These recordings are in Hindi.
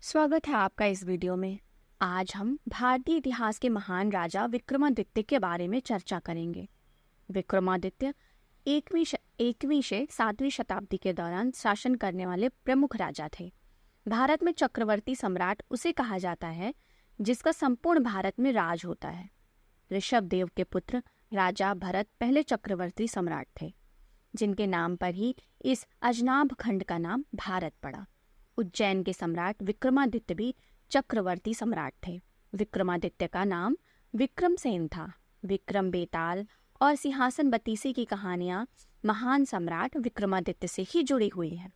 स्वागत है आपका इस वीडियो में। आज हम भारतीय इतिहास के महान राजा विक्रमादित्य के बारे में चर्चा करेंगे। विक्रमादित्य 1वीं से 7वीं शताब्दी के दौरान शासन करने वाले प्रमुख राजा थे। भारत में चक्रवर्ती सम्राट उसे कहा जाता है जिसका संपूर्ण भारत में राज होता है। ऋषभ देव के पुत्र राजा भरत पहले चक्रवर्ती सम्राट थे, जिनके नाम पर ही इस अजनाभ खंड का नाम भारत पड़ा। उज्जैन के सम्राट विक्रमादित्य भी चक्रवर्ती सम्राट थे। विक्रमादित्य का नाम विक्रमसेन था। विक्रम बेताल और सिंहासन बतीसी की कहानियां महान सम्राट विक्रमादित्य से ही जुड़ी हुई हैं।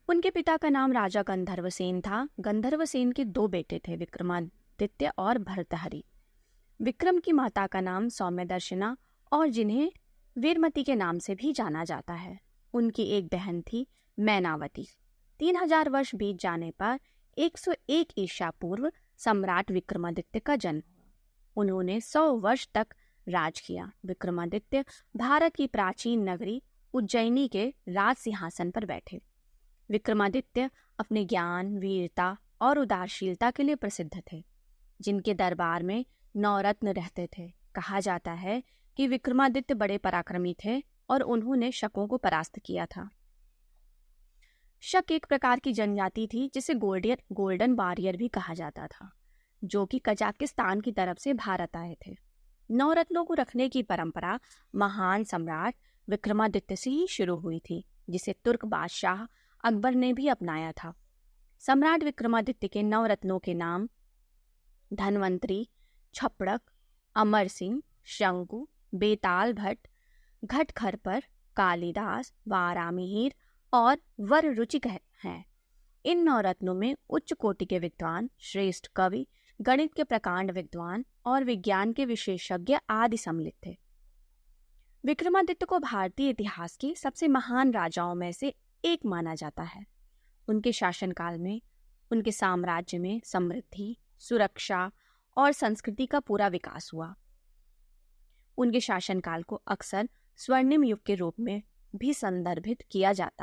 उनके पिता का नाम राजा गंधर्वसेन था। गंधर्वसेन के 2 बेटे थे, विक्रमादित्य और भर्तहरि। विक्रम की माता का नाम सौम्यदर्शना और जिन्हें वीरमती के नाम से भी जाना जाता है। उनकी एक बहन थी मैनावती। 3000 वर्ष बीत जाने पर 101 ईसा पूर्व सम्राट विक्रमादित्य का जन्म हुआ। उन्होंने 100 वर्ष तक राज किया। विक्रमादित्य भारत की प्राचीन नगरी उज्जैनी के राज सिंहासन पर बैठे। विक्रमादित्य अपने ज्ञान, वीरता और उदारशीलता के लिए प्रसिद्ध थे, जिनके दरबार में 9 रत्न रहते थे। कहा जाता है कि विक्रमादित्य बड़े पराक्रमी थे और उन्होंने शकों को परास्त किया था। शक एक प्रकार की जनजाति थी जिसे गोल्डन वॉरियर भी कहा जाता था, जो कि कजाकिस्तान की तरफ से भारत आए थे। 9 रत्नों को रखने की परंपरा महान सम्राट विक्रमादित्य से ही शुरू हुई थी, जिसे तुर्क बादशाह अकबर ने भी अपनाया था। सम्राट विक्रमादित्य के 9 रत्नों के नाम धनवंतरी, छपड़क, अमर सिंह, शंकु, बेताल भट्ट, घटखरपर, कालिदास, वारामिहिर और वर रुचिक हैं। इन 9 रत्नों में उच्च कोटि के विद्वान, श्रेष्ठ कवि, गणित के प्रकांड विद्वान और विज्ञान के विशेषज्ञ आदि सम्मिलित थे। विक्रमादित्य को भारतीय इतिहास के सबसे महान राजाओं में से एक माना जाता है। उनके शासनकाल में उनके साम्राज्य में समृद्धि, सुरक्षा और संस्कृति का पूरा विकास हुआ। उनके शासनकाल को अक्सर स्वर्णिम युग के रूप में भी संदर्भित किया जाता है।